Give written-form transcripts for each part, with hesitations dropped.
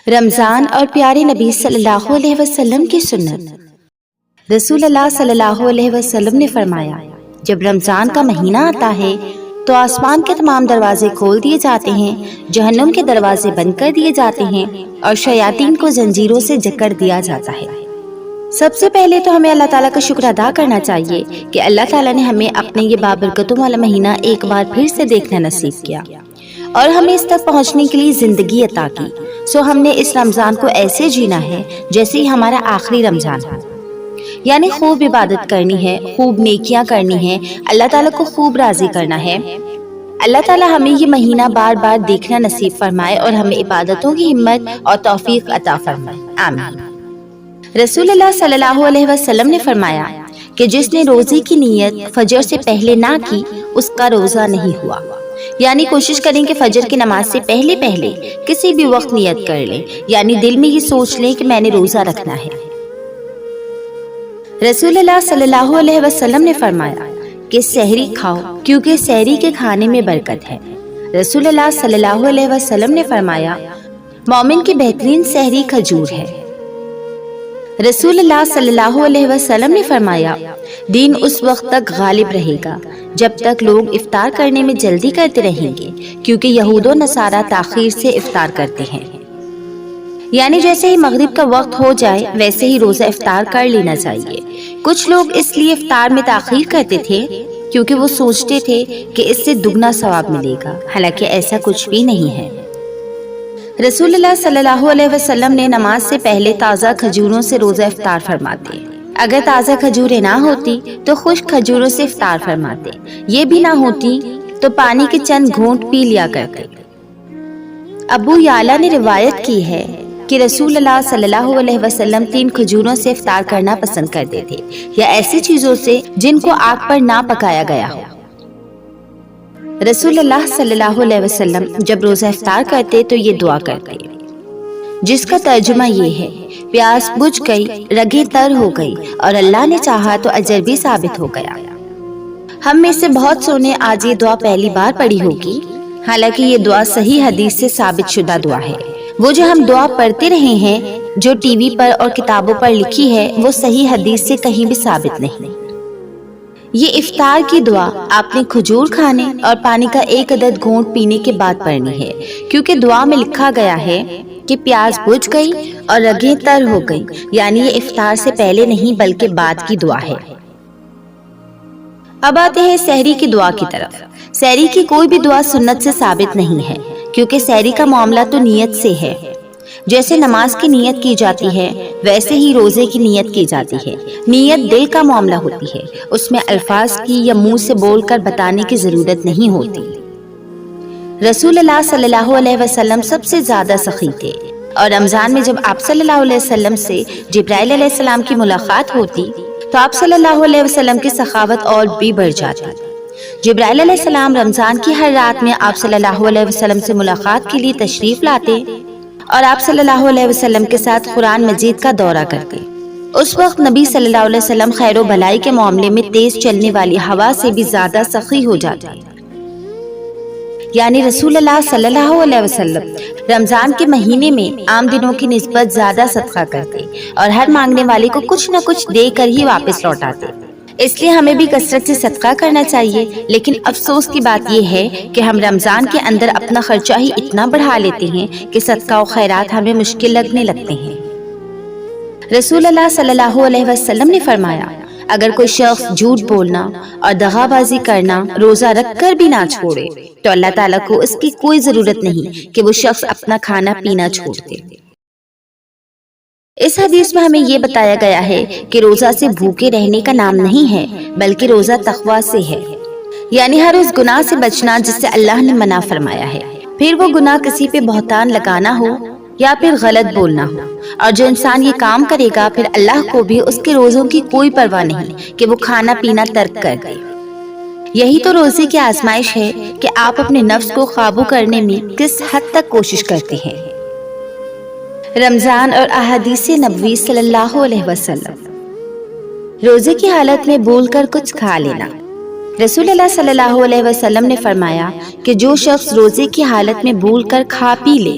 رمضان اور پیارے نبی صلی اللہ علیہ وسلم کی سنت۔ رسول اللہ صلی اللہ علیہ وسلم نے فرمایا، جب رمضان کا مہینہ آتا ہے تو آسمان کے تمام دروازے کھول دیے جاتے ہیں، جہنم کے دروازے بند کر دیے جاتے ہیں اور شیاطین کو زنجیروں سے جکڑ دیا جاتا ہے۔ سب سے پہلے تو ہمیں اللہ تعالیٰ کا شکر ادا کرنا چاہیے کہ اللہ تعالیٰ نے ہمیں اپنے یہ بابرکتوں والا مہینہ ایک بار پھر سے دیکھنا نصیب کیا اور ہمیں اس تک پہنچنے کے لیے زندگی عطا کی۔ سو ہم نے اس رمضان کو ایسے جینا ہے جیسے ہی ہمارا آخری رمضان ہو، یعنی خوب عبادت کرنی ہے، خوب نیکیاں کرنی ہے، اللہ تعالیٰ کو خوب راضی کرنا ہے۔ اللہ تعالیٰ ہمیں یہ مہینہ بار بار دیکھنا نصیب فرمائے اور ہمیں عبادتوں کی ہمت اور توفیق عطا فرمائے، آمین۔ رسول اللہ صلی اللہ علیہ وسلم نے فرمایا کہ جس نے روزے کی نیت فجر سے پہلے نہ کی اس کا روزہ نہیں ہوا، یعنی کوشش کریں کہ فجر کی نماز سے پہلے کسی بھی وقت نیت کر لیں، یعنی دل میں یہ سوچ لیں کہ میں نے روزہ رکھنا ہے۔ رسول اللہ صلی اللہ علیہ وسلم نے فرمایا کہ سحری کھاؤ کیونکہ سحری کے کھانے میں برکت ہے۔ رسول اللہ صلی اللہ علیہ وسلم نے فرمایا مومن کی بہترین سحری کھجور ہے۔ رسول اللہ صلی اللہ علیہ وسلم نے فرمایا دین اس وقت تک غالب رہے گا جب تک لوگ افطار کرنے میں جلدی کرتے رہیں گے، کیونکہ یہود و نصارہ تاخیر سے افطار کرتے ہیں، یعنی جیسے ہی مغرب کا وقت ہو جائے ویسے ہی روزہ افطار کر لینا چاہیے۔ کچھ لوگ اس لیے افطار میں تاخیر کرتے تھے کیونکہ وہ سوچتے تھے کہ اس سے دگنا ثواب ملے گا، حالانکہ ایسا کچھ بھی نہیں ہے۔ رسول اللہ صلی اللہ علیہ وسلم نے نماز سے پہلے تازہ کھجوروں سے روزہ افطار فرماتے، اگر تازہ کھجوریں نہ ہوتی تو خشک کھجوروں سے افطار فرماتے، یہ بھی نہ ہوتی تو پانی کے چند گھونٹ پی لیا کرتے۔ ابو یعلا نے روایت کی ہے کہ رسول اللہ صلی اللہ علیہ وسلم 3 کھجوروں سے افطار کرنا پسند کرتے تھے، یا ایسی چیزوں سے جن کو آگ پر نہ پکایا گیا ہو۔ رسول اللہ صلی اللہ علیہ وسلم جب روزہ افطار کرتے تو یہ دعا کرتے، جس کا ترجمہ یہ ہے، پیاس بجھ گئی، رگیں تر ہو گئی اور اللہ نے چاہا تو اجر بھی ثابت ہو گیا۔ ہم میں سے بہت سو نے آج یہ دعا پہلی بار پڑھی ہوگی، حالانکہ یہ دعا صحیح حدیث سے ثابت شدہ دعا ہے۔ وہ جو ہم دعا پڑھتے رہے ہیں، جو ٹی وی پر اور کتابوں پر لکھی ہے، وہ صحیح حدیث سے کہیں بھی ثابت نہیں۔ یہ افطار کی دعا آپ نے کھجور کھانے اور پانی کا 1 عدد گھونٹ پینے کے بعد پڑھنی ہے، کیونکہ دعا میں لکھا گیا ہے کہ پیاس بجھ گئی اور رگیں تر ہو گئی، یعنی یہ افطار سے پہلے نہیں بلکہ بعد کی دعا ہے۔ اب آتے ہیں سحری کی دعا کی طرف۔ سحری کی کوئی بھی دعا سنت سے ثابت نہیں ہے، کیونکہ سحری کا معاملہ تو نیت سے ہے۔ جیسے نماز کی نیت کی جاتی ہے ویسے ہی روزے کی نیت کی جاتی ہے۔ نیت دل کا معاملہ ہوتی ہے، اس میں الفاظ کی یا منہ سے بول کر بتانے کی ضرورت نہیں ہوتی۔ رسول اللہ صلی اللہ علیہ وسلم سب سے زیادہ سخی تھے، اور رمضان میں جب آپ صلی اللہ علیہ وسلم سے جبرائیل علیہ السلام کی ملاقات ہوتی تو آپ صلی اللہ علیہ وسلم کی سخاوت اور بھی بڑھ جاتی۔ جبرائیل علیہ السلام رمضان کی ہر رات میں آپ صلی اللہ علیہ وسلم سے ملاقات کے لیے تشریف لاتے اور آپ صلی اللہ علیہ وسلم کے ساتھ قرآن مجید کا دورہ کرتے۔ اس وقت نبی صلی اللہ علیہ وسلم خیر و بھلائی کے معاملے میں تیز چلنے والی ہوا سے بھی زیادہ سخی ہو جاتے، یعنی رسول اللہ صلی اللہ علیہ وسلم رمضان کے مہینے میں عام دنوں کی نسبت زیادہ صدقہ کرتے اور ہر مانگنے والے کو کچھ نہ کچھ دے کر ہی واپس لوٹاتے۔ اس لیے ہمیں بھی کثرت سے صدقہ کرنا چاہیے، لیکن افسوس کی بات یہ ہے کہ ہم رمضان کے اندر اپنا خرچہ ہی اتنا بڑھا لیتے ہیں کہ صدقہ و خیرات ہمیں مشکل لگنے لگتے ہیں۔ رسول اللہ صلی اللہ علیہ وسلم نے فرمایا اگر کوئی شخص جھوٹ بولنا اور دغا بازی کرنا روزہ رکھ کر بھی نہ چھوڑے تو اللہ تعالیٰ کو اس کی کوئی ضرورت نہیں کہ وہ شخص اپنا کھانا پینا چھوڑ دے۔ اس حدیث میں ہمیں یہ بتایا گیا ہے کہ روزہ سے بھوکے رہنے کا نام نہیں ہے، بلکہ روزہ تقویٰ سے ہے، یعنی ہر اس گناہ سے بچنا جس سے اللہ نے منع فرمایا ہے، پھر وہ گناہ کسی پہ بہتان لگانا ہو یا پھر غلط بولنا ہو۔ اور جو انسان یہ کام کرے گا پھر اللہ کو بھی اس کے روزوں کی کوئی پرواہ نہیں کہ وہ کھانا پینا ترک کر دے۔ یہی تو روزے کی آزمائش ہے کہ آپ اپنے نفس کو قابو کرنے میں کس حد تک کوشش کرتے ہیں۔ رمضان اور احادیث نبوی صلی اللہ علیہ وسلم۔ روزے کی حالت میں بھول کر کچھ کھا لینا۔ رسول اللہ صلی اللہ علیہ وسلم نے فرمایا کہ جو شخص روزے کی حالت میں بھول کر کھا پی لے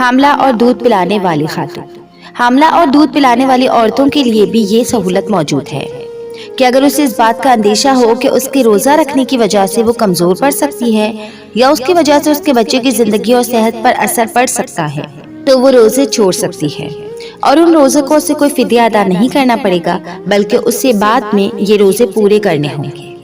حاملہ اور دودھ پلانے والی خاتون۔ حاملہ اور دودھ پلانے والی عورتوں کے لیے بھی یہ سہولت موجود ہے کہ اگر اسے اس بات کا اندیشہ ہو کہ اس کے روزہ رکھنے کی وجہ سے وہ کمزور پڑ سکتی ہے یا اس کی وجہ سے اس کے بچے کی زندگی اور صحت پر اثر پڑ سکتا ہے تو وہ روزے چھوڑ سکتی ہے، اور ان روزوں کو اسے کوئی فدیہ ادا نہیں کرنا پڑے گا، بلکہ اسے بعد میں یہ روزے پورے کرنے ہوں گے۔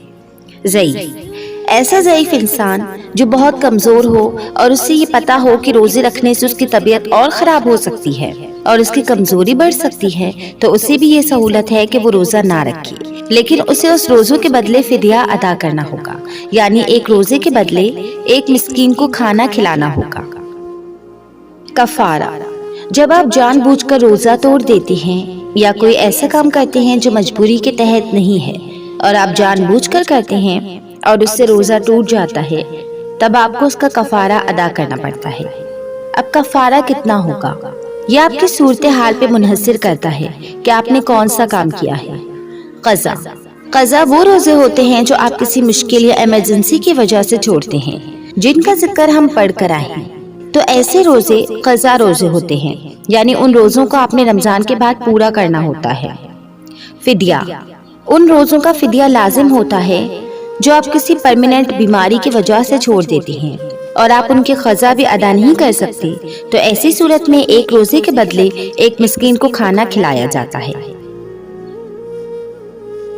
ضعیف، ایسا ضعیف انسان جو بہت کمزور ہو اور اسے یہ پتا ہو کہ روزے رکھنے سے اس کی طبیعت اور خراب ہو سکتی ہے اور اس کی کمزوری بڑھ سکتی ہے، تو اسے بھی یہ سہولت ہے کہ وہ روزہ نہ رکھے، لیکن اسے اس روزوں کے بدلے فدیہ ادا کرنا ہوگا، یعنی ایک روزے کے بدلے ایک مسکین کو کھانا کھلانا ہوگا۔ کفارہ، جب آپ جان بوجھ کر روزہ توڑ دیتے ہیں یا کوئی ایسا کام کرتے ہیں جو مجبوری کے تحت نہیں ہے اور آپ جان بوجھ کر کرتے ہیں اور اس سے روزہ ٹوٹ جاتا ہے، تب آپ کو اس کا کفارہ ادا کرنا پڑتا ہے۔ اب کفارہ کتنا ہوگا یہ آپ کی صورتحال پہ منحصر کرتا ہے کہ آپ نے کون سا کام کیا ہے۔ قضا، قضا وہ روزے ہوتے ہیں جو آپ کسی مشکل یا ایمرجنسی کی وجہ سے چھوڑتے ہیں، جن کا ذکر ہم پڑھ کر آئے ہیں، تو ایسے روزے قضا روزے ہوتے ہیں، یعنی ان روزوں کو آپ نے رمضان کے بعد پورا کرنا ہوتا ہے۔ فدیہ، ان روزوں کا فدیہ لازم ہوتا ہے جو آپ کسی پرماننٹ بیماری کی وجہ سے چھوڑ دیتے ہیں اور آپ ان کی قضا بھی ادا نہیں کر سکتے، تو ایسی صورت میں ایک روزے کے بدلے ایک مسکین کو کھانا کھلایا جاتا ہے۔